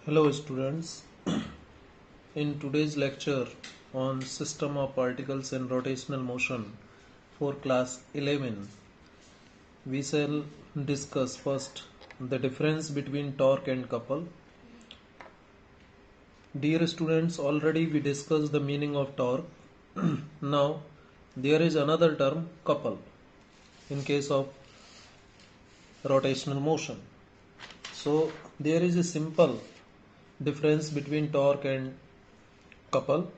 Hello students, in today's lecture on system of particles and rotational motion for class 11, we shall discuss first the difference between torque and couple. Dear students, already we discussed the meaning of torque. Now there is another term couple in case of rotational motion. So there is a simple difference between torque and couple.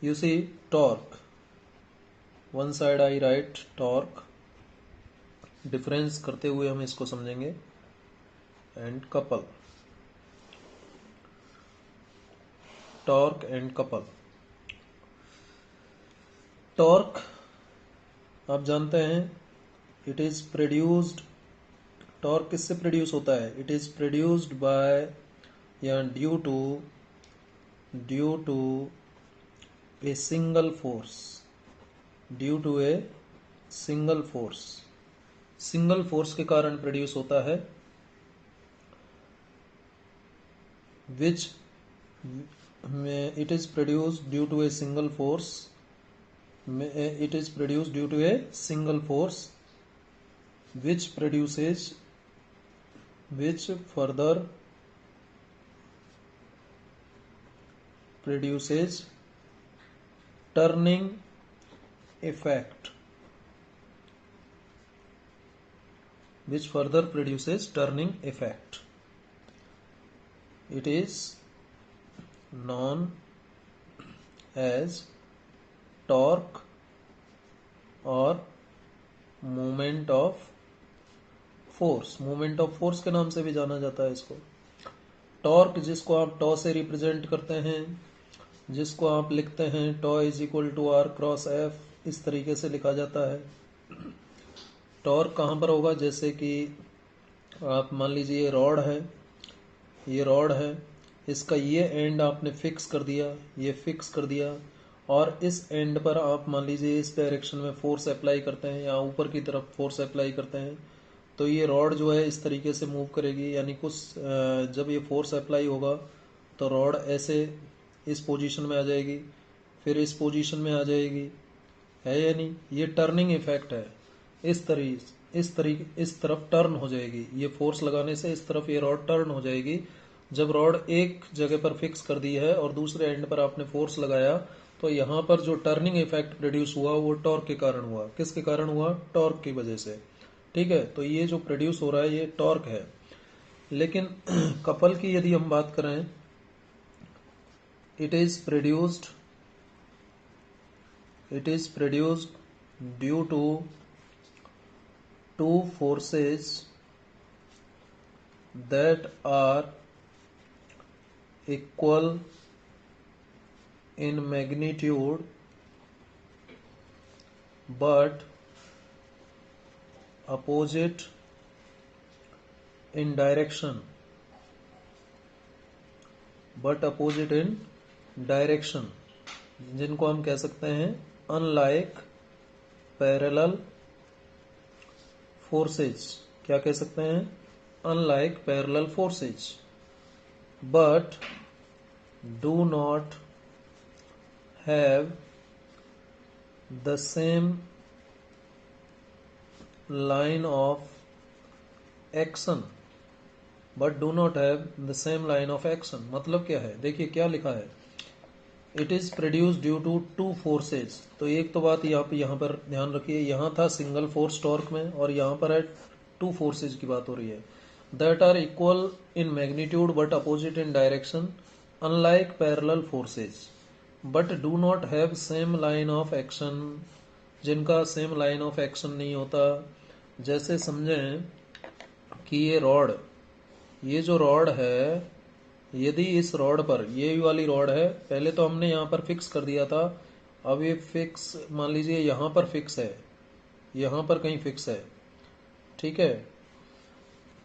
You see torque, one side I write torque, difference करते हुए हम इसको समझेंगे, and couple, torque and couple. Torque आप जानते हैं, it is produced, torque किससे produce होता है? इट इज प्रोड्यूस्ड बाय या due to a single force, due to a single force. Single force के कारण प्रोड्यूस होता है, which it is produced due to a single force, it is produced due to a single force which further produces turning effect, which further produces turning effect. It is known as torque or moment of force. Moment of force के नाम से भी जाना जाता है इसको. Torque जिसको आप टॉ से रिप्रेजेंट करते हैं, जिसको आप लिखते हैं tau is equal to R cross F, इस तरीके से लिखा जाता है. टॉर्क कहाँ पर होगा? जैसे कि आप मान लीजिए ये रॉड है, इसका ये एंड आपने फिक्स कर दिया, ये फिक्स कर दिया, और इस एंड पर आप मान लीजिए इस डायरेक्शन में फोर्स अप्लाई करते हैं या ऊपर की तरफ फोर्स अप्लाई करते हैं, तो ये रॉड जो है इस तरीके से मूव करेगी. यानी कुछ जब ये फोर्स अप्लाई होगा तो रॉड ऐसे इस पोजीशन में आ जाएगी, फिर इस पोजीशन में आ जाएगी, है या नहीं? ये टर्निंग इफेक्ट है. इस तरफ टर्न हो जाएगी, ये फोर्स लगाने से इस तरफ ये रॉड टर्न हो जाएगी. जब रॉड एक जगह पर फिक्स कर दी है और दूसरे एंड पर आपने फोर्स लगाया, तो यहाँ पर जो टर्निंग इफेक्ट प्रोड्यूस हुआ वो टॉर्क के कारण हुआ. किसके कारण हुआ? टॉर्क की वजह से. ठीक है, तो ये जो प्रोड्यूस हो रहा है ये टॉर्क है. लेकिन कपल की यदि हम बात करें, it is produced due to two forces that are equal in magnitude but opposite in direction, जिनको हम कह सकते हैं अनलाइक पैरेलल फोर्सेज. क्या कह सकते हैं? Unlike parallel forces, but do not have the same line of action. मतलब क्या है? देखिए क्या लिखा है, it is produced due to two forces. तो एक तो बात यहाँ पर ध्यान रखिए, यहाँ था सिंगल फोर्स टॉर्क में, और यहाँ पर है टू फोर्सेज की बात हो रही है. That are equal in magnitude but opposite in direction, unlike parallel forces, but do not have same line of action, जिनका सेम लाइन ऑफ एक्शन नहीं होता. जैसे समझें कि ये जो रॉड है, यदि इस रॉड पर, ये वाली रॉड है, पहले तो हमने यहाँ पर फिक्स कर दिया था, अब ये फिक्स मान लीजिए यहाँ पर फिक्स है, यहाँ पर कहीं फिक्स है. ठीक है,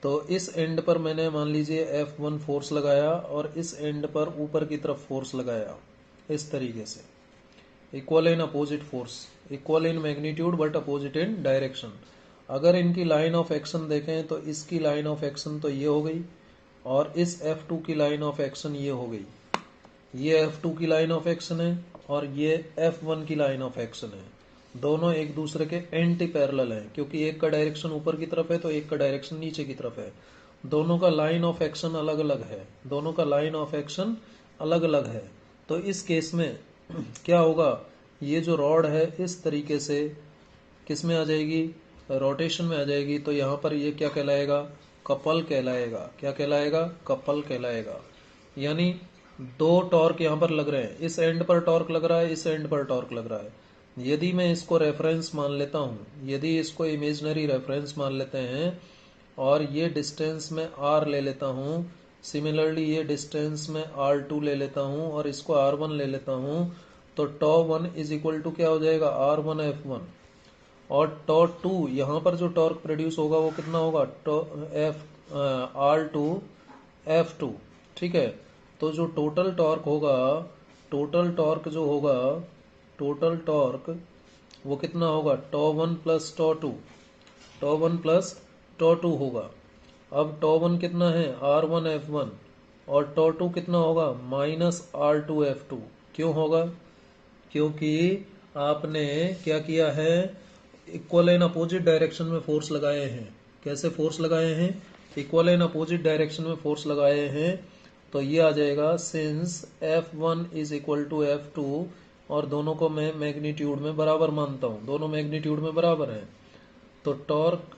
तो इस एंड पर मैंने मान लीजिए F1 फोर्स लगाया और इस एंड पर ऊपर की तरफ फोर्स लगाया, इस तरीके से. Equal in opposite force, equal in magnitude but opposite in direction. अगर इनकी लाइन ऑफ एक्शन देखें तो इसकी लाइन ऑफ एक्शन तो ये हो गई, और इस F2 की लाइन ऑफ एक्शन ये हो गई, ये F2 की लाइन ऑफ एक्शन है और ये F1 की लाइन ऑफ एक्शन है। दोनों एक दूसरे के एंटी पैरेलल हैं, क्योंकि एक का डायरेक्शन ऊपर की तरफ है तो एक का डायरेक्शन नीचे की तरफ है। दोनों का लाइन ऑफ एक्शन अलग अलग है, दोनों का लाइन ऑफ एक्शन अलग अलग है। तो इस केस में क्या होगा, ये जो रॉड है इस तरीके से किस में आ जाएगी, रोटेशन में आ जाएगी। तो यहाँ पर ये क्या कहलाएगा, कपल कहलाएगा। क्या कहलाएगा, कपल कहलाएगा। यानी दो टॉर्क यहाँ पर लग रहे हैं, इस एंड पर टॉर्क लग रहा है, इस एंड पर टॉर्क लग रहा है। यदि मैं इसको रेफरेंस मान लेता हूँ, यदि इसको इमेजिनरी रेफरेंस मान लेते हैं और ये डिस्टेंस में r ले लेता हूँ, सिमिलरली ये डिस्टेंस में r2 ले लेता हूँ और इसको r1 ले लेता हूँ, तो τ1 इज इक्वल टू क्या हो जाएगा, r1f1। और τ2 यहाँ पर जो टॉर्क प्रोड्यूस होगा वो कितना होगा, r2f2। ठीक है, तो जो टोटल टॉर्क होगा, टोटल टॉर्क जो होगा, टोटल टॉर्क वो कितना होगा, τ1 प्लस τ2, τ1 प्लस τ2 होगा। अब τ1 कितना है, r1f1, और τ2 कितना होगा, माइनस r2f2। क्यों होगा, क्योंकि आपने क्या किया है, इक्वल एंड अपोजिट डायरेक्शन में फोर्स लगाए हैं। कैसे फोर्स लगाए हैं, इक्वल एंड अपोजिट डायरेक्शन में फोर्स लगाए हैं। तो ये आ जाएगा since F1 is equal to F2, और दोनों को मैं मैग्नीट्यूड में बराबर मानता हूँ, दोनों मैग्नीट्यूड में बराबर हैं। तो टॉर्क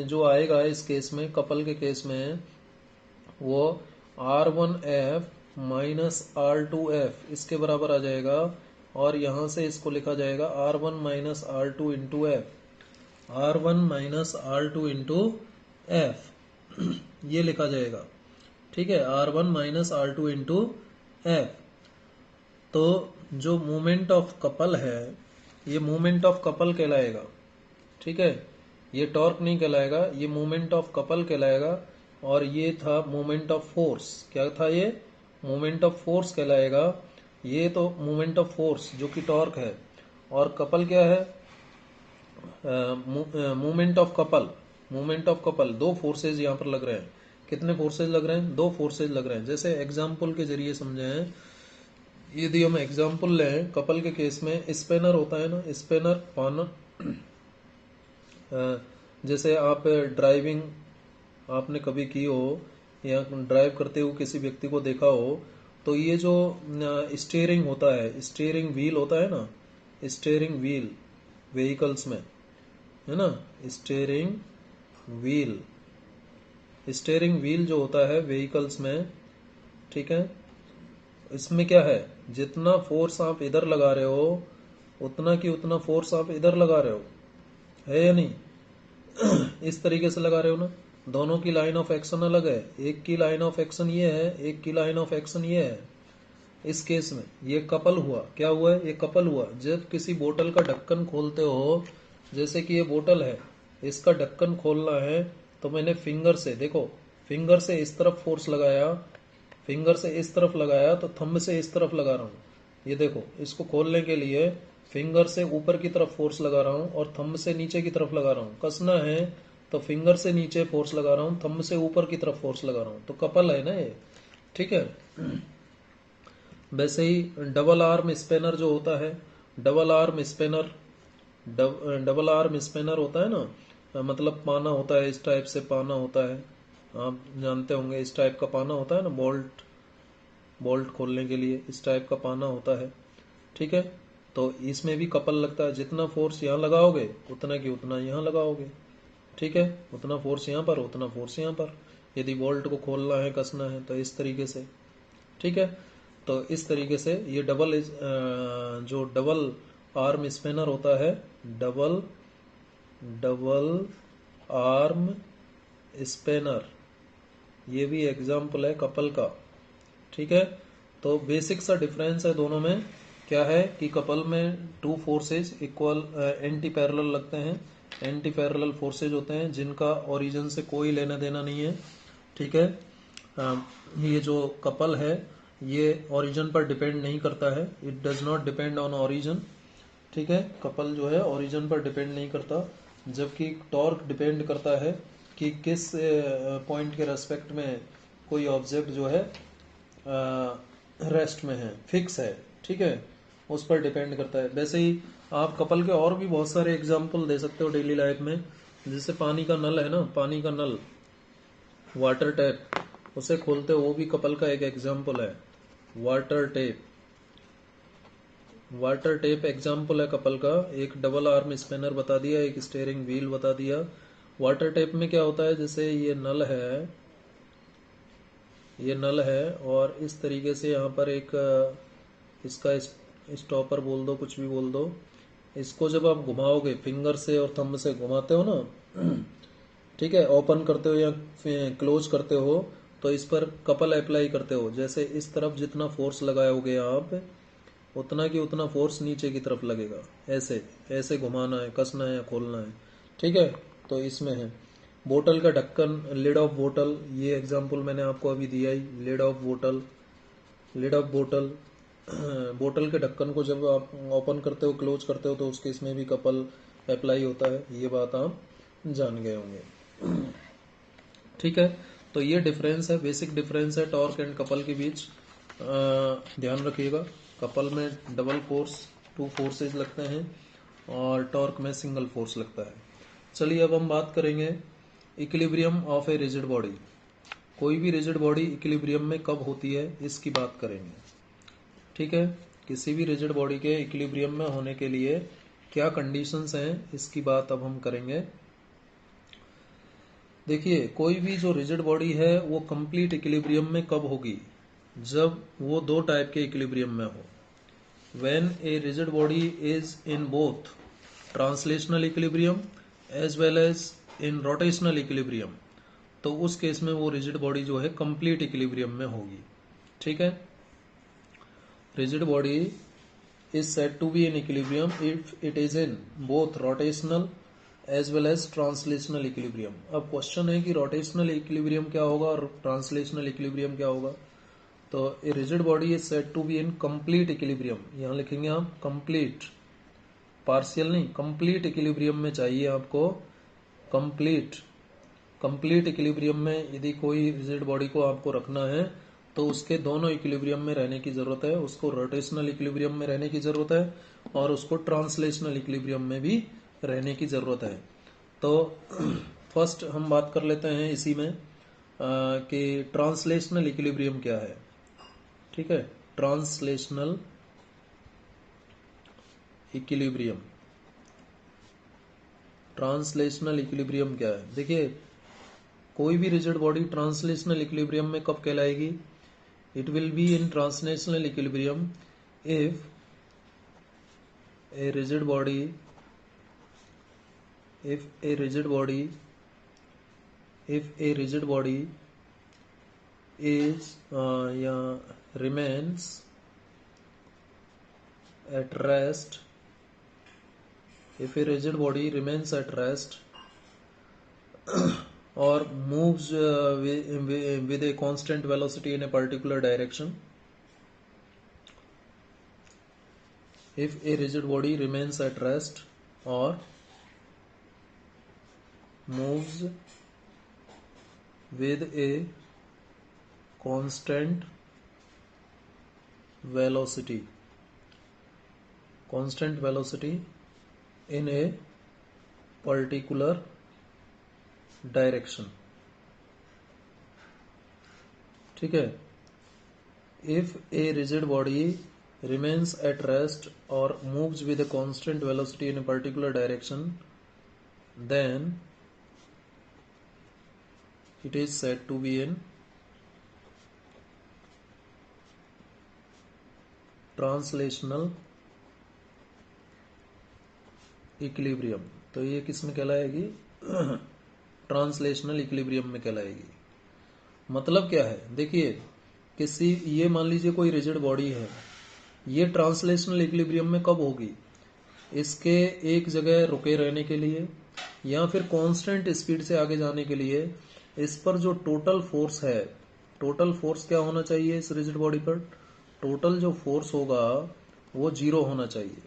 जो आएगा इस केस में, कपल के केस में, वो R1F माइनस R2F इसके बराबर आ जाएगा। और यहाँ से इसको लिखा जाएगा R1 minus R2 into F, R1 minus R2 into F ये लिखा जाएगा। ठीक है, R1 minus R2 into F. तो जो मोमेंट ऑफ कपल है, ये मोमेंट ऑफ कपल कहलाएगा। ठीक है, ये टॉर्क नहीं कहलाएगा, ये मोमेंट ऑफ कपल कहलाएगा। और ये था मोमेंट ऑफ फोर्स, क्या था ये, मोमेंट ऑफ फोर्स कहलाएगा। ये तो मोमेंट ऑफ फोर्स जो कि टॉर्क है, और कपल क्या है, moment of couple. Moment of couple, दो फोर्सेज यहाँ पर लग रहे हैं। कितने फोर्सेज लग रहे हैं, दो फोर्सेज लग रहे हैं। जैसे एग्जाम्पल के जरिए समझें, यदि हम एग्जाम्पल लें कपल के केस में, स्पेनर होता है ना, स्पेनर पाना, जैसे आप ड्राइविंग आपने कभी की हो या ड्राइव करते हुए किसी व्यक्ति को देखा हो, तो ये जो स्टीयरिंग होता है, स्टीयरिंग व्हील होता है ना, स्टीयरिंग व्हील व्हीकल्स में है ना, स्टीयरिंग व्हील, स्टीयरिंग व्हील जो होता है व्हीकल्स में, ठीक है, इसमें क्या है, जितना फोर्स आप इधर लगा रहे हो उतना की उतना फोर्स आप इधर लगा रहे हो, है या नहीं इस तरीके से लगा रहे हो ना। दोनों की लाइन ऑफ एक्शन अलग है, एक की लाइन ऑफ एक्शन ये है, एक की लाइन ऑफ एक्शन ये है। इस केस में ये कपल हुआ, क्या हुआ है, ये कपल हुआ। जब किसी बोतल का ढक्कन खोलते हो, जैसे कि ये बोतल है, इसका ढक्कन खोलना है, तो मैंने फिंगर से, देखो फिंगर से इस तरफ फोर्स लगाया, फिंगर से इस तरफ लगाया, तो थंब से इस तरफ लगा रहा हूँ। ये देखो, इसको खोलने के लिए फिंगर से ऊपर की तरफ फोर्स लगा रहा हूँ और थंब से नीचे की तरफ लगा रहा हूँ। कसना है तो फिंगर से नीचे फोर्स लगा रहा हूँ, थंब से ऊपर की तरफ फोर्स लगा रहा हूँ, तो कपल है ना ये। ठीक है, वैसे ही डबल आर्म स्पेनर जो होता है, double arm spanner, double arm spanner होता है ना, मतलब पाना होता है, इस टाइप से पाना होता है, आप जानते होंगे, इस टाइप का पाना होता है ना, बोल्ट, बोल्ट खोलने के लिए इस टाइप का पाना होता है। ठीक है, तो इसमें भी कपल लगता है, जितना फोर्स यहाँ लगाओगे उतना की उतना यहाँ लगाओगे। ठीक है, उतना फोर्स यहाँ पर, उतना फोर्स यहाँ पर, यदि बोल्ट को खोलना है, कसना है, तो इस तरीके से। ठीक है, तो इस तरीके से ये डबल जो डबल आर्म स्पेनर होता है, डबल आर्म स्पेनर, ये भी एग्जाम्पल है कपल का। ठीक है, तो बेसिक सा डिफरेंस है दोनों में, क्या है कि कपल में two forces equal anti parallel लगते हैं, एंटी पैरेलल फोर्सेज होते हैं जिनका ओरिजिन से कोई लेना देना नहीं है। ठीक है, ये जो कपल है ये ओरिजिन पर डिपेंड नहीं करता है, it does not depend on origin. ठीक है, कपल जो है ओरिजिन पर डिपेंड नहीं करता, जबकि टॉर्क डिपेंड करता है कि किस पॉइंट के रेस्पेक्ट में कोई ऑब्जेक्ट जो है रेस्ट में है, फिक्स है, ठीक है, उस पर डिपेंड करता है। वैसे ही आप कपल के और भी बहुत सारे एग्जाम्पल दे सकते हो डेली लाइफ में। जैसे पानी का नल है ना, पानी का नल, वाटर टैप, उसे खोलते हो, वो भी कपल का एक एग्जाम्पल है। Water tape, water tape example है कपल का। एक डबल आर्म स्पिनर बता दिया, एक स्टीयरिंग व्हील बता दिया। वाटर टेप में क्या होता है, जैसे ये नल है, ये नल है, और इस तरीके से यहाँ पर एक इसका स्टॉपर बोल दो, कुछ भी बोल दो। इसको जब आप घुमाओगे फिंगर से और थंब से घुमाते हो ना, ठीक है, ओपन करते हो या क्लोज करते हो, तो इस पर कपल अप्लाई करते हो। जैसे इस तरफ जितना फोर्स लगाओगे आप, उतना की उतना फोर्स नीचे की तरफ लगेगा। ऐसे ऐसे घुमाना है, कसना है या खोलना है, ठीक है। तो इसमें है बोतल का ढक्कन, लिड ऑफ बोतल, ये एग्जांपल मैंने आपको अभी दिया ही, लिड ऑफ बोतल, लिड ऑफ बोतल। बोतल के ढक्कन को जब आप ओपन करते हो, क्लोज करते हो, तो उसके इसमें भी कपल अप्लाई होता है। ये बात आप जान गए होंगे, ठीक है। तो ये डिफरेंस है, बेसिक डिफरेंस है टॉर्क एंड कपल के बीच। ध्यान रखिएगा, कपल में डबल फोर्स, 2 फोर्सेज लगते हैं, और टॉर्क में सिंगल फोर्स लगता है। चलिए अब हम बात करेंगे equilibrium of A rigid body. कोई भी रिजिड बॉडी इक्विलिब्रियम में कब होती है, इसकी बात करेंगे, ठीक है। किसी भी रिजिड बॉडी के इक्विलिब्रियम में होने के लिए क्या कंडीशंस हैं, इसकी बात अब हम करेंगे। देखिए, कोई भी जो रिजिड बॉडी है वो कंप्लीट इक्विलिब्रियम में कब होगी, जब वो 2 टाइप के इक्विलिब्रियम में हो। When a rigid body is in both translational equilibrium as well as in rotational equilibrium, तो उस केस में वो रिजिड बॉडी जो है कंप्लीट इक्विलिब्रियम में होगी, ठीक है। Rigid body is said to be in equilibrium if it is in both rotational as well as translational equilibrium. अब क्वेश्चन है कि रोटेशनल इक्विलिब्रियम क्या होगा और ट्रांसलेशनल इक्विलिब्रियम क्या होगा। तो a rigid body is said to be in complete equilibrium, यहाँ लिखेंगे आप कंप्लीट, पार्शियल नहीं, कंप्लीट इक्विलिब्रियम में चाहिए आपको, कंप्लीट। कंप्लीट इक्विलिब्रियम में यदि कोई रिजिड बॉडी को आपको रखना है, तो उसके दोनों इक्विलिब्रियम में रहने की जरूरत है। उसको रोटेशनल इक्विलिब्रियम में रहने की जरूरत है, और उसको ट्रांसलेशनल इक्विलिब्रियम में भी रहने की जरूरत है। तो फर्स्ट हम बात कर लेते हैं इसी में कि ट्रांसलेशनल इक्विलिब्रियम क्या है, ठीक है। ट्रांसलेशनल इक्विलिब्रियम, ट्रांसलेशनल इक्विलिब्रियम क्या है। देखिए, कोई भी रिजिड बॉडी ट्रांसलेशनल इक्विलिब्रियम में कब कहलाएगी, it will be in translational equilibrium if a rigid body, if a rigid body is remains at rest, if a rigid body remains at rest or moves with a constant velocity in a particular direction, if a rigid body remains at rest or moves with a constant velocity in a particular direction, ठीक है। If a rigid body remains at rest or moves with a constant velocity in a particular direction, then it is said to be in translational equilibrium. तो ये किस में कहलाएगी, translational equilibrium में कहलाएगी। मतलब क्या है, देखिए, किसी, ये मान लीजिए कोई रिजिड बॉडी है, ये ट्रांसलेशनल इक्विलिब्रियम में कब होगी, इसके एक जगह रुके रहने के लिए या फिर कांस्टेंट स्पीड से आगे जाने के लिए इस पर जो टोटल फोर्स है, टोटल फोर्स क्या होना चाहिए इस रिजिड बॉडी पर, टोटल जो फोर्स होगा वो 0 होना चाहिए,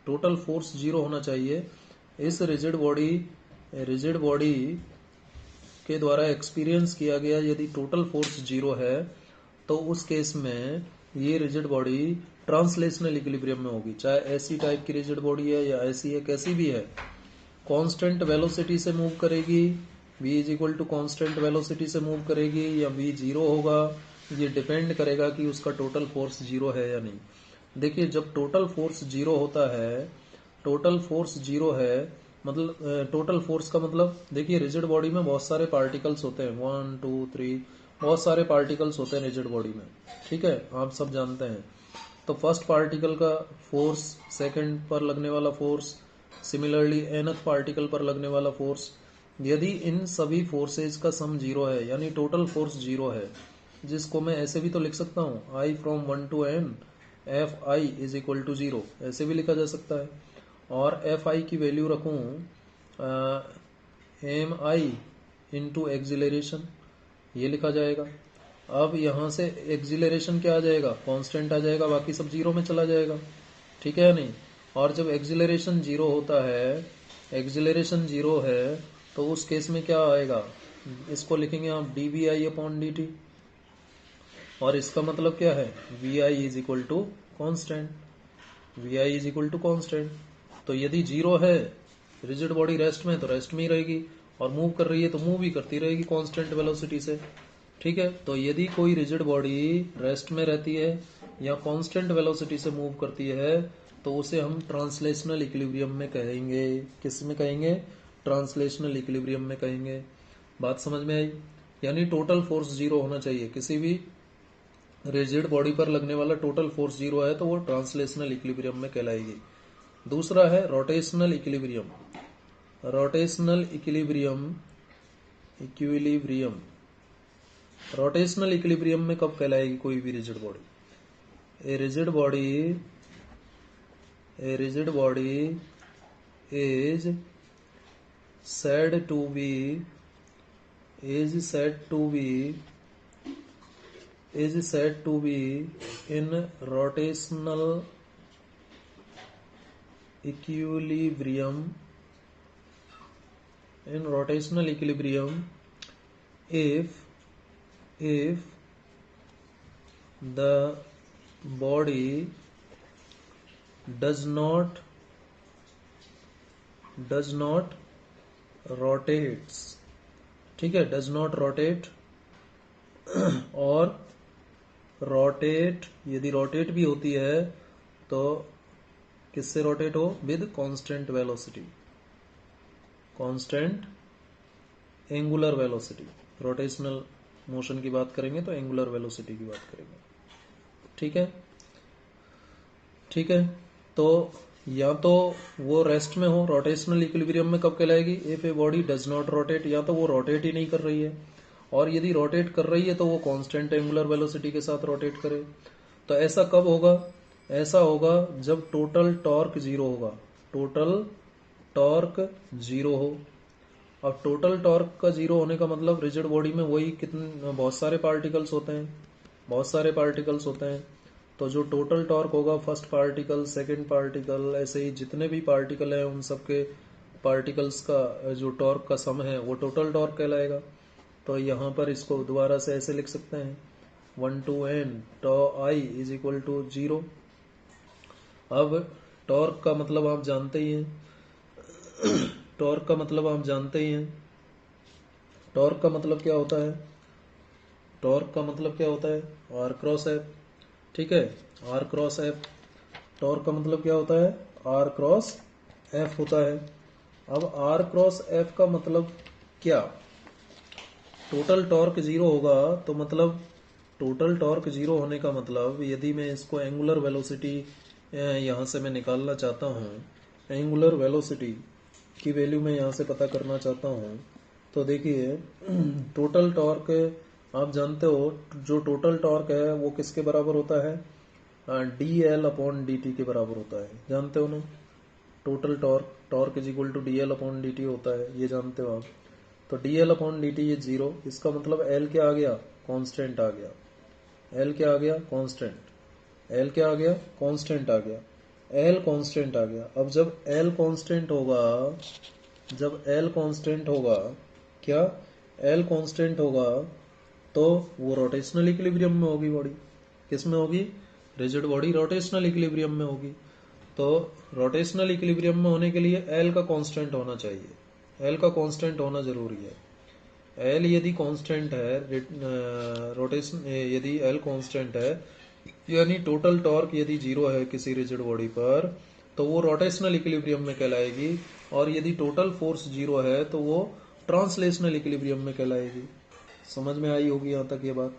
टोटल फोर्स 0 होना चाहिए। इस रिजिड बॉडी के द्वारा एक्सपीरियंस किया गया यदि टोटल फोर्स 0 है तो उस केस में ये रिजिड बॉडी ट्रांसलेशनल इक्विलिब्रियम में होगी, चाहे ऐसी टाइप की रिजिड बॉडी है या ऐसी है, कैसी भी है, कांस्टेंट वेलोसिटी से मूव करेगी, v is equal to constant velocity से मूव करेगी या v 0 होगा, ये डिपेंड करेगा कि उसका टोटल फोर्स 0 है या नहीं। देखिए जब टोटल फोर्स 0 होता है, टोटल फोर्स 0 है मतलब टोटल फोर्स का मतलब, देखिए रिजिड बॉडी में बहुत सारे पार्टिकल्स होते हैं, 1 2 3 बहुत सारे पार्टिकल्स होते हैं रिजिड बॉडी में, ठीक है, आप सब जानते हैं। तो फर्स्ट पार्टिकल का फोर्स, सेकंड पर लगने वाला फोर्स, सिमिलरली nth पार्टिकल पर लगने वाला फोर्स, यदि इन सभी फोर्सेज का सम 0 है यानी टोटल फोर्स 0 है, जिसको मैं ऐसे भी तो लिख सकता हूँ, I from 1 to n F I is equal to 0, ऐसे भी लिखा जा सकता है। और एफ आई की वैल्यू रखूँ एम आई इंटू एक्सिलरेशन, ये लिखा जाएगा। अब यहाँ से एक्सिलरेशन क्या आ जाएगा, कांस्टेंट आ जाएगा, बाकी सब 0 में चला जाएगा, ठीक है या नहीं। और जब एक्सिलरेशन 0 होता है, एक्सिलरेशन 0 है तो उस केस में क्या आएगा, इसको लिखेंगे आप D V I upon D T, और इसका मतलब क्या है, V I is equal to constant, V I is equal to constant. तो यदि 0 है, रिजिड बॉडी रेस्ट में तो रेस्ट में ही रहेगी, और मूव कर रही है तो मूव ही करती रहेगी कांस्टेंट वेलोसिटी से, ठीक है। तो यदि कोई रिजिड बॉडी रेस्ट में रहती है या कांस्टेंट वेलोसिटी से मूव करती है तो उसे हम ट्रांसलेशनल इक्विलिब्रियम में कहेंगे। किस में कहेंगे, ट्रांसलेशनल इक्विलिब्रियम में कहेंगे। बात समझ में आई, यानी टोटल फोर्स 0 होना चाहिए, किसी भी रिजिड बॉडी पर लगने वाला टोटल फोर्स 0 है तो वो ट्रांसलेशनल इक्विलिब्रियम में कहलाएगी। दूसरा है rotational equilibrium, rotational equilibrium, equilibrium rotational equilibrium में कब कहलाएगी कोई भी rigid body, A rigid body is said to be in rotational equilibrium if the body does not rotates, ठीक है, does not rotate और रोटेट, यदि रोटेट भी होती है तो किससे रोटेट हो, with constant velocity, constant angular velocity. Rotational motion की बात करेंगे तो एंगुलर वेलोसिटी की बात करेंगे, ठीक है, ठीक है। तो या तो वो रेस्ट में हो, रोटेशनल इक्विलिब्रियम में कब कहलाएगी, if a body does not rotate, या तो वो रोटेट ही नहीं कर रही है, और यदि रोटेट कर रही है तो वो कांस्टेंट एंगुलर वेलोसिटी के साथ रोटेट करे। तो ऐसा कब होगा, ऐसा होगा जब टोटल टॉर्क 0 होगा, टोटल टॉर्क 0 हो। अब टोटल टॉर्क का 0 होने का मतलब रिजिड बॉडी में वही कितने बहुत सारे पार्टिकल्स होते हैं, तो जो टोटल टॉर्क होगा, फर्स्ट पार्टिकल, सेकंड पार्टिकल, ऐसे ही जितने भी पार्टिकल हैं उन सबके पार्टिकल्स का जो टॉर्क का सम है वो टोटल टॉर्क कहलाएगा। तो यहाँ पर इसको दोबारा से ऐसे लिख सकते हैं, 1 to n tau I is equal to 0। अब टॉर्क का मतलब आप जानते ही हैं, टॉर्क का मतलब क्या होता है, टॉर्क का मतलब क्या होता है, आर क्रॉस एफ, ठीक है, आर क्रॉस एफ, टॉर्क का मतलब क्या होता है, आर क्रॉस एफ होता है। अब आर क्रॉस एफ का मतलब क्या, टोटल टॉर्क 0 होगा तो मतलब टोटल टॉर्क 0 होने का मतलब, यदि मैं इसको एंगुलर वेलोसिटी यहाँ से मैं निकालना चाहता हूँ, एंगुलर वेलोसिटी की वैल्यू मैं यहाँ से पता करना चाहता हूँ, तो देखिए टोटल टॉर्क आप जानते हो, जो टोटल टॉर्क है वो किसके बराबर होता है, D L upon D T के बराबर होता है, जानते हो ना, total torque is equal to D L upon D T होता है, ये जानते हो आप। तो D L upon D T ये 0, इसका मतलब एल क्या आ गया, कांस्टेंट आ गया, एल क्या आ गया, कांस्टेंट, एल क्या आ गया, कांस्टेंट आ गया, एल कांस्टेंट आ गया। अब जब एल कांस्टेंट होगा, क्या एल कांस्टेंट होगा तो वो रोटेशनल इक्विलिब्रियम में होगी बॉडी। किस में होगी? रिजिड बॉडी रोटेशनल इक्विलिब्रियम में होगी। तो रोटेशनल इक्विलिब्रियम में होने के लिए एल का कांस्टेंट होना चाहिए। एल का कांस्टेंट होना जरूरी है। एल यदि कांस्टेंट है, रोटेशन यदि एल कांस्टेंट है, यानी टोटल टॉर्क यदि जीरो है किसी रिजिड बॉडी पर, तो वो रोटेशनल इक्विलिब्रियम में कहलाएगी। और यदि टोटल फोर्स जीरो है तो वो ट्रांसलेशनल इक्विलिब्रियम में कहलाएगी। समझ में आई होगी यहाँ तक ये बात।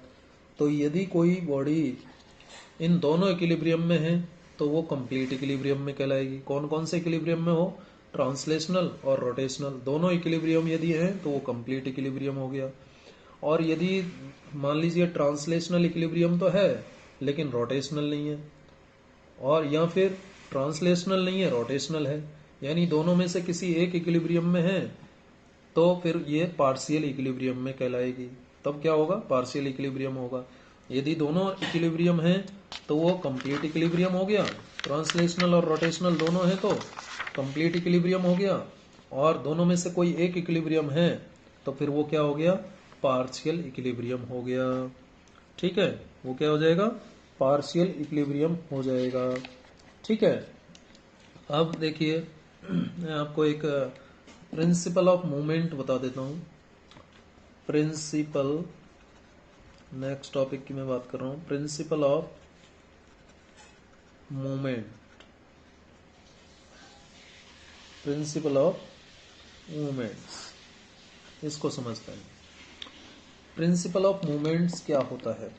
तो यदि कोई बॉडी इन दोनों इक्विलिब्रियम में है तो वो कंप्लीट इक्विलिब्रियम में कहलाएगी। कौन कौन से इक्विलिब्रियम में हो? ट्रांसलेशनल और रोटेशनल दोनों इक्विलिब्रियम यदि हैं तो वो कंप्लीट इक्विलिब्रियम हो गया। और यदि मान लीजिए ट्रांसलेशनल इक्विलिब्रियम तो है लेकिन रोटेशनल नहीं है, और या फिर ट्रांसलेशनल नहीं है रोटेशनल है, यानी दोनों में से किसी एक इक्विलिब्रियम में है, तो फिर ये पार्शियल इक्विलिब्रियम में कहलाएगी। तब क्या होगा? पार्शियल इक्विलिब्रियम होगा। यदि दोनों इक्विलिब्रियम है तो वो कंप्लीट इक्विलिब्रियम हो गया। ट्रांसलेशनल और रोटेशनल दोनों है तो कंप्लीट इक्विलिब्रियम हो गया। और दोनों में से कोई एक इक्विलिब्रियम है तो फिर वो क्या हो गया? पार्शियल इक्विलिब्रियम हो गया। ठीक है, वो क्या हो जाएगा? पार्शियल इक्विलिब्रियम हो जाएगा। ठीक है, अब देखिए मैं आपको एक प्रिंसिपल ऑफ मूवमेंट बता देता हूं। प्रिंसिपल, नेक्स्ट टॉपिक की मैं बात कर रहा हूं, principal of movement. Principle of movements, इसको समझते हैं। प्रिंसिपल ऑफ मूवमेंट्स क्या होता है?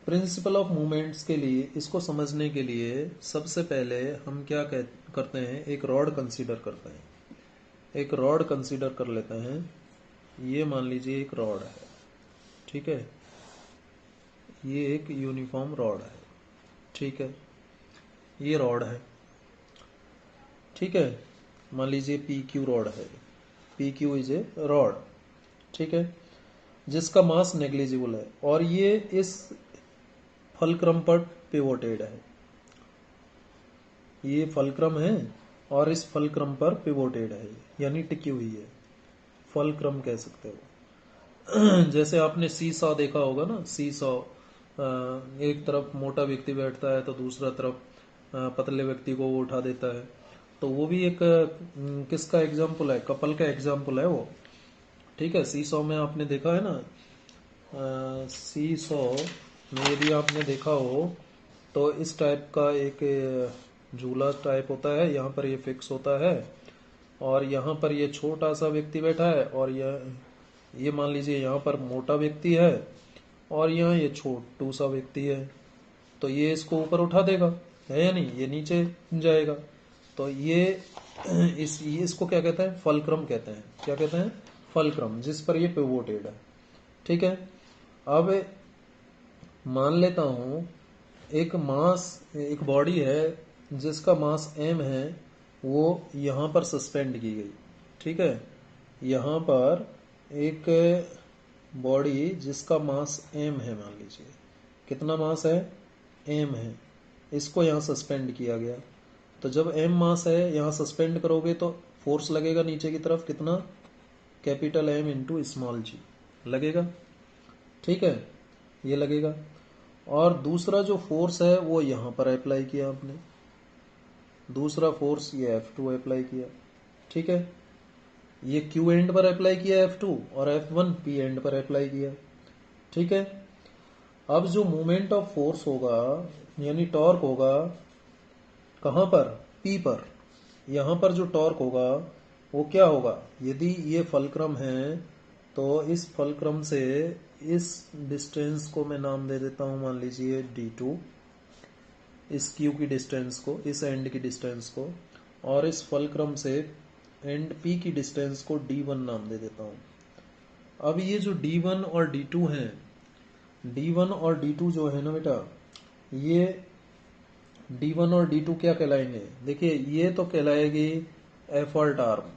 प्रिंसिपल ऑफ मूवमेंट्स के लिए, इसको समझने के लिए सबसे पहले हम क्या करते हैं, एक रॉड कंसीडर करते हैं। एक रॉड कंसीडर कर लेते हैं। ये मान लीजिए एक रॉड है, ठीक है, ये एक यूनिफॉर्म रॉड है, ठीक है, ये रॉड है, ठीक है, मान लीजिए पी क्यू रॉड है, P Q is a rod, ठीक है, जिसका मास नेग्लिजिबल है, और ये इस फलक्रम पर पिवोटेड है। ये फलक्रम है और इस फलक्रम पर पिवोटेड है, यानी टिकी हुई है, फलक्रम कह सकते हो। जैसे आपने सी सॉ देखा होगा ना, सी सॉ, एक तरफ मोटा व्यक्ति बैठता है तो दूसरा तरफ पतले व्यक्ति को वो उठा देता है। तो वो भी एक किसका एग्जाम्पल है? कपल का एग्जाम्पल है वो, ठीक है। सी सॉ में आपने देखा है ना, सी सॉ में यदि आपने देखा हो तो इस टाइप का एक झूला टाइप होता है, यहाँ पर ये फिक्स होता है और यहाँ पर ये छोटा सा व्यक्ति बैठा है, और ये मान लीजिए यहाँ पर मोटा व्यक्ति है और यहाँ ये छोटू सा व्यक्ति है। तो ये इसको ऊपर उठा देगा, है या नहीं? ये नीचे जाएगा। तो ये इसको क्या कहते हैं? फलक्रम कहते हैं। क्या कहते हैं? फलक्रम, जिस पर ये पिवोटेड है, ठीक है। अब मान लेता हूं एक बॉडी है जिसका मास m है, वो यहां पर सस्पेंड की गई, ठीक है। यहां पर एक बॉडी जिसका मास m है, मान लीजिए कितना मास है? m है, इसको यहां सस्पेंड किया गया। तो जब m मास है, यहां सस्पेंड करोगे तो फोर्स लगेगा नीचे की तरफ, कितना? Capital M into small g लगेगा, ठीक है, ये लगेगा। और दूसरा जो फोर्स है वो यहां पर अप्लाई किया आपने, दूसरा फोर्स ये F2 अप्लाई किया, ठीक है। ये Q एंड पर अप्लाई किया F2 और F1 P एंड पर अप्लाई किया, ठीक है। अब जो मूवमेंट ऑफ फोर्स होगा यानी टॉर्क होगा कहां पर? P पर। यहां पर जो टॉर्क होगा वो क्या होगा? यदि ये फलक्रम है तो इस फलक्रम से इस डिस्टेंस को मैं नाम दे देता हूं, मान लीजिए D2, इस Q की डिस्टेंस को, इस एंड की डिस्टेंस को, और इस फलक्रम से एंड P की डिस्टेंस को D1 नाम दे देता हूं। अब ये जो D1 और D2 हैं, D1 और D2 जो है ना बेटा, ये D1 और D2 क्या कहलाएंगे? देखिए, ये तो कहलाएगी एफर्ट आर्म,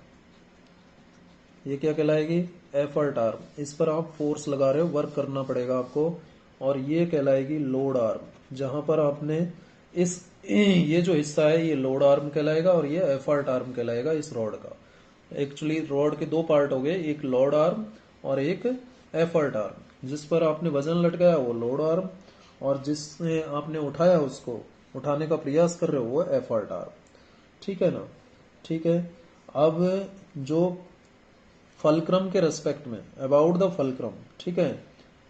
ये क्या कहलाएगी? Effort arm. इस पर आप फोर्स लगा रहे हो, वर्क करना पड़ेगा आपको। और ये कहलाएगी लोड आर्म, जहां पर आपने ये जो हिस्सा है ये लोड आर्म कहलाएगा और ये एफर्ट आर्म कहलाएगा इस रॉड का। एक्चुअली रॉड के दो पार्ट हो गए, एक लोड आर्म और एक एफर्ट आर्म। जिस पर आपने वजन लटकाया वो लोड आर्म, और जिसने आपने उठाया उसको उठाने का प्रयास कर रहे हो वो एफर्ट आर्म। ठीक है ना? ठीक है। अब जो फलक्रम के रेस्पेक्ट में, अबाउट द फलक्रम, ठीक है,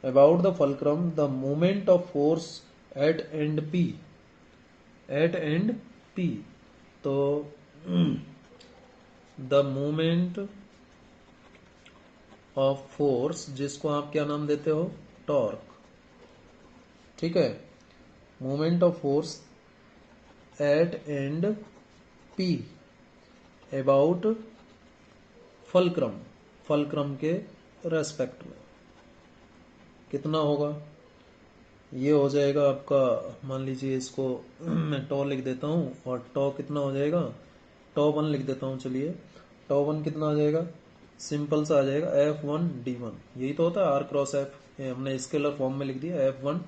about the fulcrum the moment of force at end P, at end P, तो द मोमेंट ऑफ फोर्स, जिसको आप क्या नाम देते हो, टॉर्क, ठीक है, moment of force at end P about fulcrum, fulcrum के रेस्पेक्ट में कितना होगा? ये हो जाएगा आपका, मान लीजिए इसको मैं टॉ लिख देता हूँ, और टॉ कितना हो जाएगा, टॉ वन लिख देता हूँ। चलिए टॉ वन कितना आ जाएगा, सिंपल सा आ जाएगा F1D1। यही तो होता है R क्रॉस F, हमने स्केलर फॉर्म में लिख दिया F1,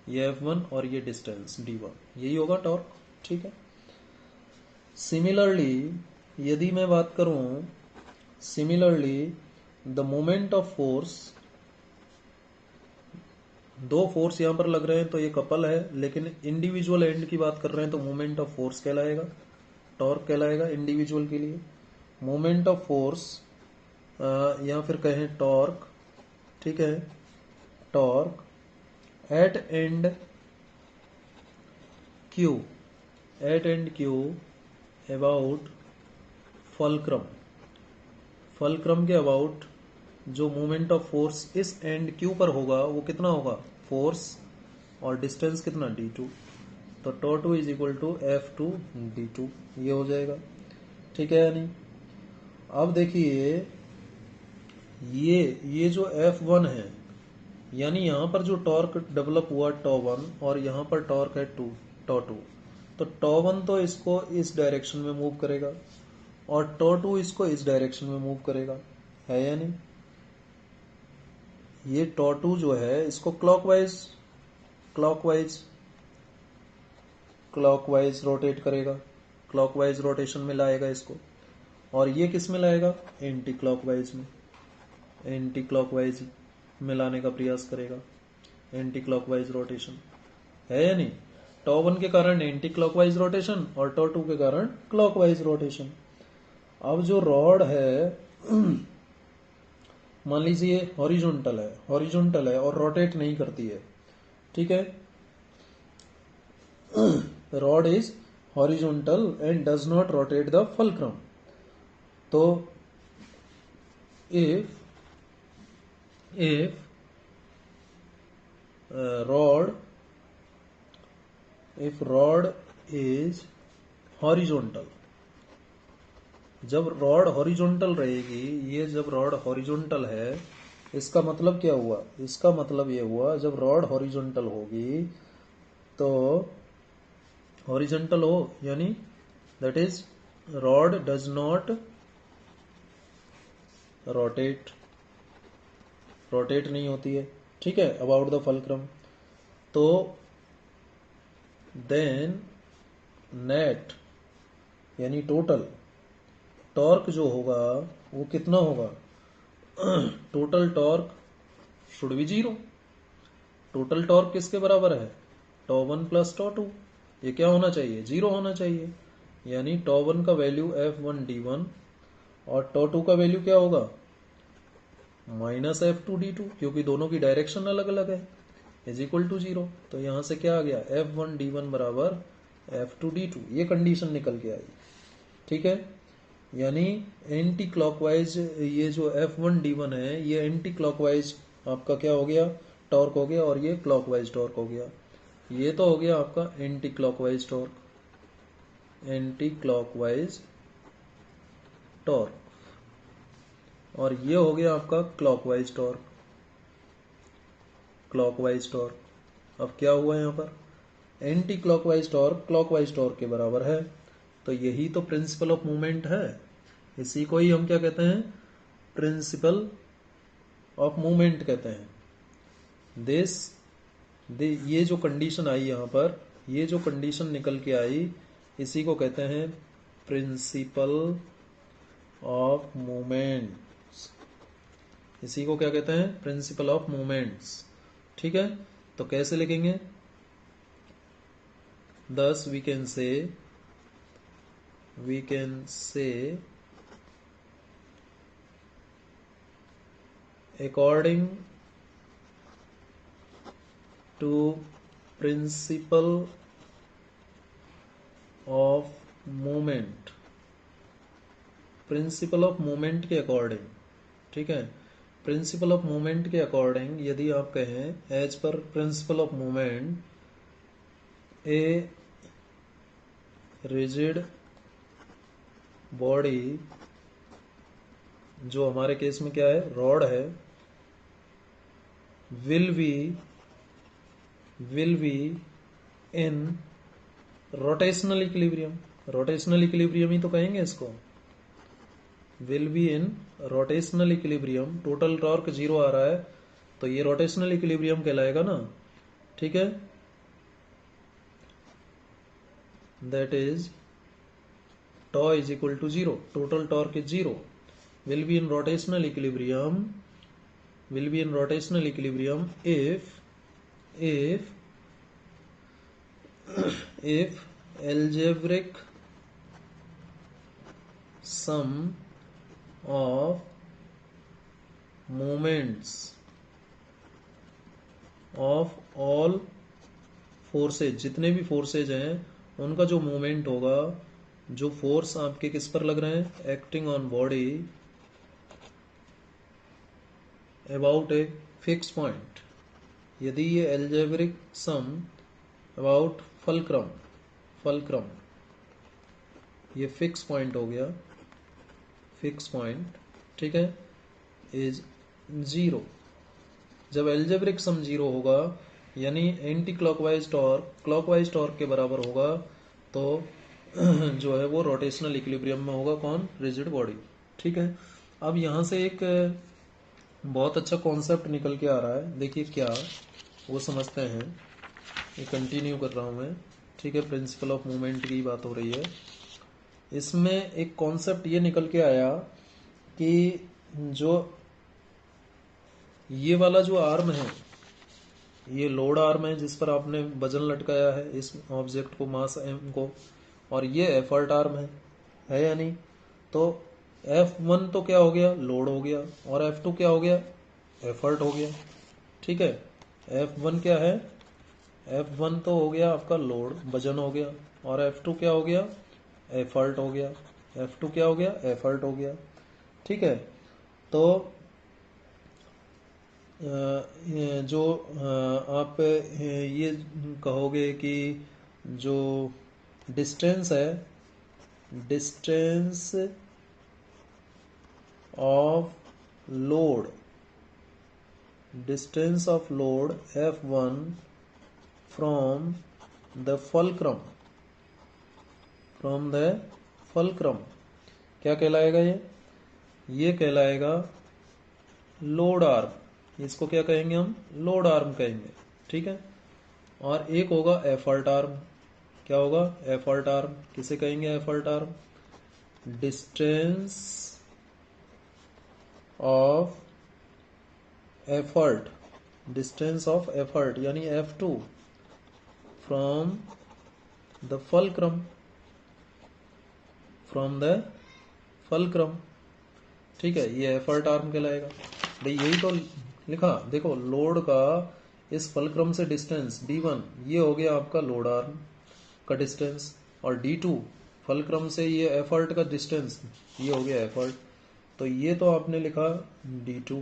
ये F1 और ये डिस्टेंस D1, यही होगा टॉर्क। ठीक है। सिमिलरली यदि मैं बात करूं, similarly the moment of force, दो फोर्स यहां पर लग रहे हैं तो ये कपल है, लेकिन इंडिविजुअल एंड की बात कर रहे हैं तो मोमेंट ऑफ फोर्स कहलाएगा, टॉर्क कहलाएगा इंडिविजुअल के लिए। मोमेंट ऑफ फोर्स या फिर कहें टॉर्क, ठीक है, torque at end Q, at end Q about fulcrum, fulcrum के अबाउट जो मोमेंट ऑफ फोर्स इस एंड क्यू पर होगा वो कितना होगा, फोर्स, और डिस्टेंस कितना d2, तो tau two is equal to F2D2, ये हो जाएगा। ठीक है या नहीं? अब देखिए ये जो F1 है, यानी यहां पर जो टॉर्क डेवलप हुआ टॉ वन, और यहां पर टॉर्क है टॉ टू, तो टॉ वन तो इसको इस डायरेक्शन में मूव करेगा और टॉ टू इसको इस डायरेक्शन में मूव करेगा, है या नहीं? ये टॉ टू जो है इसको क्लॉकवाइज क्लॉकवाइज क्लॉकवाइज रोटेट करेगा, क्लॉकवाइज रोटेशन में लाएगा इसको, और ये किस में लाएगा, एंटी क्लॉकवाइज में, एंटी क्लॉकवाइज में लाने का प्रयास करेगा, एंटी क्लॉकवाइज रोटेशन, है या नहीं? टॉ वन के कारण एंटी क्लॉकवाइज रोटेशन और टॉ टू के कारण क्लॉकवाइज रोटेशन। अब जो रॉड है मान लीजिए हॉरिजॉन्टल है, हॉरिजॉन्टल है और रोटेट नहीं करती है, ठीक है, rod is horizontal and does not rotate the fulcrum, तो if rod is horizontal, जब रॉड हॉरिजॉन्टल रहेगी, ये जब रॉड हॉरिजॉन्टल है, इसका मतलब क्या हुआ, इसका मतलब ये हुआ जब रॉड हॉरिजॉन्टल होगी तो हॉरिजॉन्टल हो, यानी that is rod does not rotate, rotate नहीं होती है, ठीक है, अबाउट द फलक्रम, तो देन नेट यानी टोटल टॉर्क जो होगा वो कितना होगा, total torque should be zero. Total torque किसके बराबर है, टॉ वन प्लस टॉ टू, ये क्या होना चाहिए, जीरो होना चाहिए, यानी टॉ वन का वैल्यू F1D1 और टॉ टू का वैल्यू क्या होगा, माइनस F2D2, क्योंकि दोनों की डायरेक्शन अलग अलग है, इज इक्वल टू जीरो। तो यहां से क्या आ गया, F1D1 बराबर F2D2, ये कंडीशन निकल के आई, ठीक है, यानी एंटी क्लॉकवाइज ये जो F1D1 है ये एंटी क्लॉकवाइज आपका क्या हो गया, टॉर्क हो गया, और ये क्लॉकवाइज टॉर्क हो गया, ये तो हो गया आपका anti clockwise torque, anti clockwise torque, और ये हो गया आपका क्लॉकवाइज टॉर्क, क्लॉकवाइज टॉर्क। अब क्या हुआ यहाँ पर, anti clockwise torque clockwise torque के बराबर है, तो यही तो प्रिंसिपल ऑफ मूवमेंट है, इसी को ही हम क्या कहते हैं, प्रिंसिपल ऑफ मूवमेंट कहते हैं। ये जो कंडीशन आई यहाँ पर, ये जो कंडीशन निकल के आई, इसी को कहते हैं प्रिंसिपल ऑफ मूवमेंट्स, इसी को क्या कहते हैं, प्रिंसिपल ऑफ मूवमेंट्स। ठीक है, तो कैसे लिखेंगे, thus we can say according to principle of movement, principle of movement के अकॉर्डिंग। ठीक है, प्रिंसिपल ऑफ मूवमेंट के अकॉर्डिंग यदि आप कहें as per principle of movement, a rigid body, जो हमारे केस में क्या है, रॉड है, will be in rotational equilibrium, rotational equilibrium ही तो कहेंगे इसको, will be in rotational equilibrium. Total torque 0 आ रहा है तो ये रोटेशनल इक्विलिब्रियम कहलाएगा ना। ठीक है, that is tau is equal to 0, total torque is 0, will be in rotational equilibrium if algebraic sum of moments of all forces, जितने भी फोर्सेज हैं उनका जो मूवमेंट होगा, जो फोर्स आपके किस पर लग रहे हैं, acting on body about a fix point, यदि ये एल्जेब्रिक सम अबाउट फलक्रम ये फिक्स पॉइंट हो गया, फिक्स पॉइंट, ठीक है, इज 0। जब एल्जेब्रिक सम 0 होगा यानी एंटी क्लॉकवाइज टॉर्क के बराबर होगा, तो जो है वो रोटेशनल इक्विलिब्रियम में होगा, कौन, रिजिड बॉडी। ठीक है, अब यहाँ से एक बहुत अच्छा कॉन्सेप्ट निकल के आ रहा है, देखिए क्या वो समझते हैं, ये कंटिन्यू कर रहा हूँ मैं। ठीक है, प्रिंसिपल ऑफ मूवमेंट की बात हो रही है, इसमें एक कॉन्सेप्ट ये निकल के आया कि जो ये वाला जो आर्म है, ये लोड आर्म है जिस पर आपने वजन लटकाया है इस ऑब्जेक्ट को, मास एम को, और ये एफर्ट आर्म है या नहीं। तो F1 तो क्या हो गया, लोड हो गया, और F2 क्या हो गया, एफर्ट हो गया। ठीक है, F1 क्या है, F1 तो हो गया आपका लोड, वजन हो गया, और F2 क्या हो गया, एफर्ट हो गया, F2 क्या हो गया, एफर्ट हो गया। ठीक है, तो जो आप ये कहोगे कि जो डिस्टेंस है, distance of load F1 from the fulcrum क्या कहलाएगा, ये कहलाएगा लोड आर्म, इसको क्या कहेंगे हम, लोड आर्म कहेंगे। ठीक है, और एक होगा एफर्ट आर्म, क्या होगा, एफर्ट आर्म, किसे कहेंगे, effort arm, distance of effort यानी F2 फ्रॉम द फलक्रम। ठीक है, ये एफर्ट आर्म कहलाएगा भाई, यही तो लिखा, देखो लोड का इस फलक्रम से डिस्टेंस D1 ये हो गया आपका लोड आर्म का डिस्टेंस, और D2 फलक्रम से ये एफर्ट का डिस्टेंस ये हो गया एफर्ट, तो ये तो आपने लिखा D2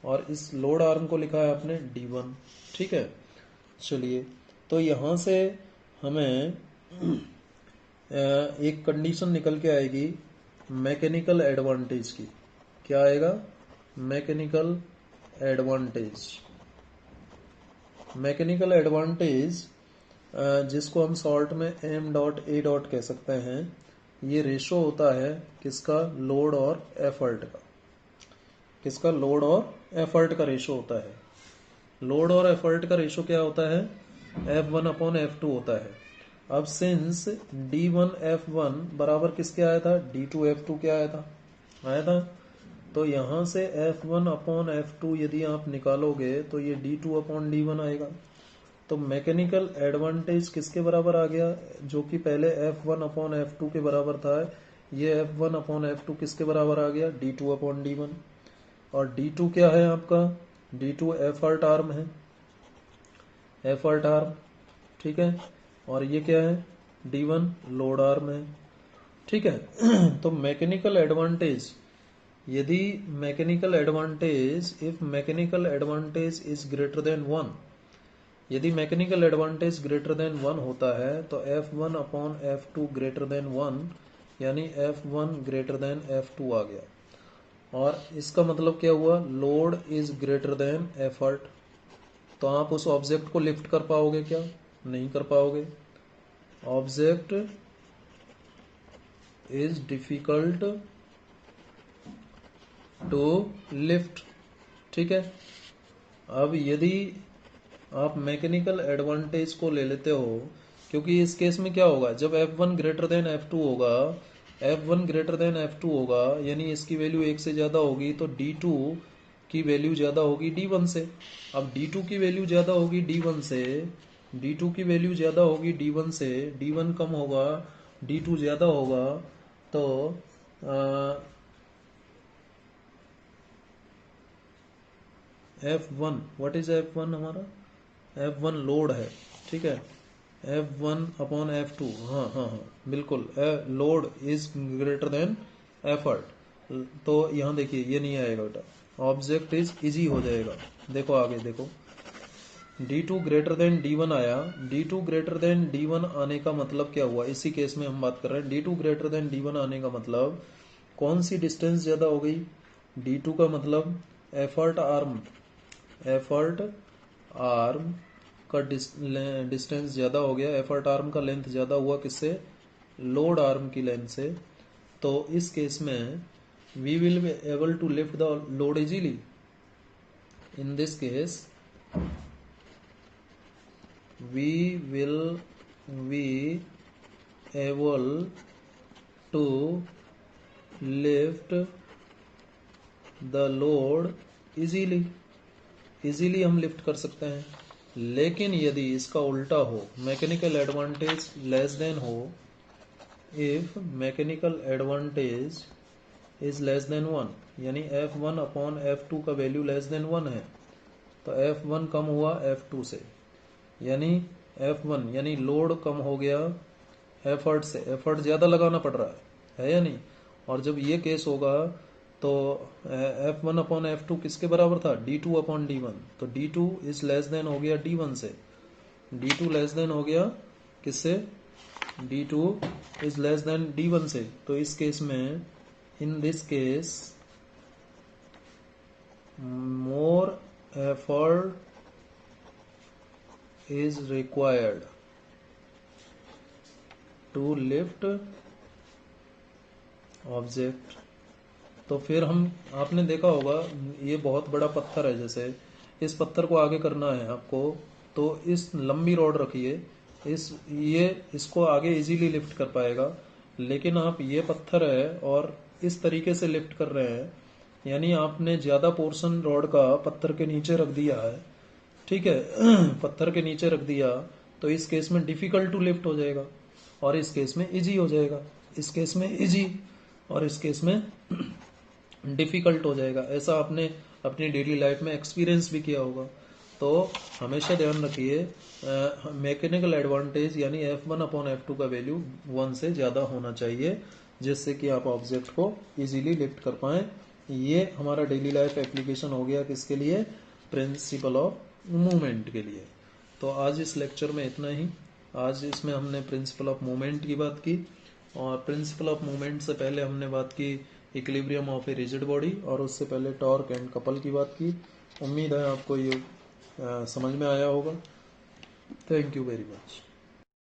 और इस लोड आर्म को लिखा है आपने D1। ठीक है, चलिए, तो यहाँ से हमें एक कंडीशन निकल के आएगी मैकेनिकल एडवांटेज की। क्या आएगा, मैकेनिकल एडवांटेज जिसको हम शॉर्ट में m.a. कह सकते हैं, ये रेशो होता है किसका, लोड और एफर्ट का, किसका, लोड और एफर्ट का रेशो होता है। लोड और एफर्ट का रेशो क्या होता है, F1/F2 होता है। अब सिंस d1f1 बराबर किसके आया था, d2f2 क्या आया था। तो यहां से f1 अपॉन f2 यदि आप निकालोगे तो ये d2 अपॉन d1 आएगा। तो मैकेनिकल एडवांटेज किसके बराबर आ गया, जो कि पहले f1 अपॉन f2 के बराबर था, ये f1 अपॉन f2 किसके बराबर आ गया, d2 अपॉन d1। और d2 क्या है आपका, d2 एफर्ट आर्म है, एफर्ट आर्म, ठीक है। और ये क्या है, d1 लोड आर्म है, ठीक है। तो मैकेनिकल एडवांटेज, यदि mechanical advantage, if mechanical advantage is greater than 1, यदि मैकेनिकल एडवांटेज ग्रेटर देन 1 होता है तो f1 upon f2 greater than 1, यानी f1 ग्रेटर देन f2 आ गया। और इसका मतलब क्या हुआ, load is greater than effort. तो आप उस ऑब्जेक्ट को लिफ्ट कर पाओगे क्या, नहीं कर पाओगे। Object is difficult to lift, ठीक है। अब यदि आप मैकेनिकल एडवांटेज को ले लेते हो, क्योंकि इस केस में क्या होगा, जब f1 ग्रेटर देन f2 होगा, f1 ग्रेटर देन f2 होगा, यानी इसकी वैल्यू 1 से ज़्यादा होगी तो d2 की वैल्यू ज़्यादा होगी d1 से। अब d2 की वैल्यू ज़्यादा होगी d1 से, d2 की वैल्यू ज़्यादा होगी d1 से, d1 कम होगा, d2 ज़्यादा होगा, तो f1, व्हाट इज f1 हमारा, f1 लोड है, ठीक है। f1 अपॉन f2, हाँ, बिल्कुल, load is greater than effort. तो यहाँ देखिए ये नहीं आएगा बेटा, ऑब्जेक्ट इज इजी हो जाएगा। देखो आगे देखो, d2 ग्रेटर देन d1 आया, d2 ग्रेटर देन d1 आने का मतलब क्या हुआ, इसी केस में हम बात कर रहे हैं। d2 ग्रेटर देन d1 आने का मतलब कौन सी डिस्टेंस ज़्यादा हो गई, d2 का मतलब एफर्ट आर्म, एफर्ट आर्म का डिस्टेंस ज़्यादा हो गया, एफर्ट आर्म का लेंथ ज़्यादा हुआ किससे, लोड आर्म की लेंथ से। तो इस केस में we will be able to lift the load easily. In this case we will be able to lift the load easily, easily हम लिफ्ट कर सकते हैं। लेकिन यदि इसका उल्टा हो, मैकेनिकल एडवांटेज लेस देन हो, if mechanical advantage is less than 1, यानी f1 अपॉन f2 का वैल्यू लेस देन 1 है, तो f1 कम हुआ f2 से, यानी f1 यानी लोड कम हो गया एफर्ट से, एफर्ट ज़्यादा लगाना पड़ रहा है या नहीं। और जब ये केस होगा तो f1 अपॉन f2 किसके बराबर था, d2 अपॉन d1। तो d2 इज लेस देन हो गया d1 से, d2 लेस देन हो गया किससे, d2 is less then d1 से। तो इस केस में, in this case, more effort is required to lift object. तो फिर हम, आपने देखा होगा ये बहुत बड़ा पत्थर है, जैसे इस पत्थर को आगे करना है आपको, तो इस लंबी रॉड रखिए, इसको आगे इजीली लिफ्ट कर पाएगा। लेकिन आप ये पत्थर है और इस तरीके से लिफ्ट कर रहे हैं, यानी आपने ज़्यादा पोर्शन रॉड का पत्थर के नीचे रख दिया है, ठीक है। पत्थर के नीचे रख दिया तो इस केस में डिफिकल्ट टू लिफ्ट हो जाएगा, और इस केस में इजी हो जाएगा, इस केस में इजी और इस केस में डिफिकल्ट हो जाएगा। ऐसा आपने अपनी डेली लाइफ में एक्सपीरियंस भी किया होगा। तो हमेशा ध्यान रखिए, मैकेनिकल एडवांटेज यानी f1 अपॉन f2 का वैल्यू 1 से ज़्यादा होना चाहिए, जिससे कि आप ऑब्जेक्ट को इजीली लिफ्ट कर पाएँ। ये हमारा डेली लाइफ एप्लीकेशन हो गया किसके लिए, प्रिंसिपल ऑफ मूवमेंट के लिए। तो आज इस लेक्चर में इतना ही। आज इसमें हमने प्रिंसिपल ऑफ मूवमेंट की बात की, और प्रिंसिपल ऑफ मूवमेंट से पहले हमने बात की equilibrium of A rigid body, और उससे पहले टॉर्क एंड कपल की बात की। उम्मीद है आपको ये समझ में आया होगा। Thank you very much.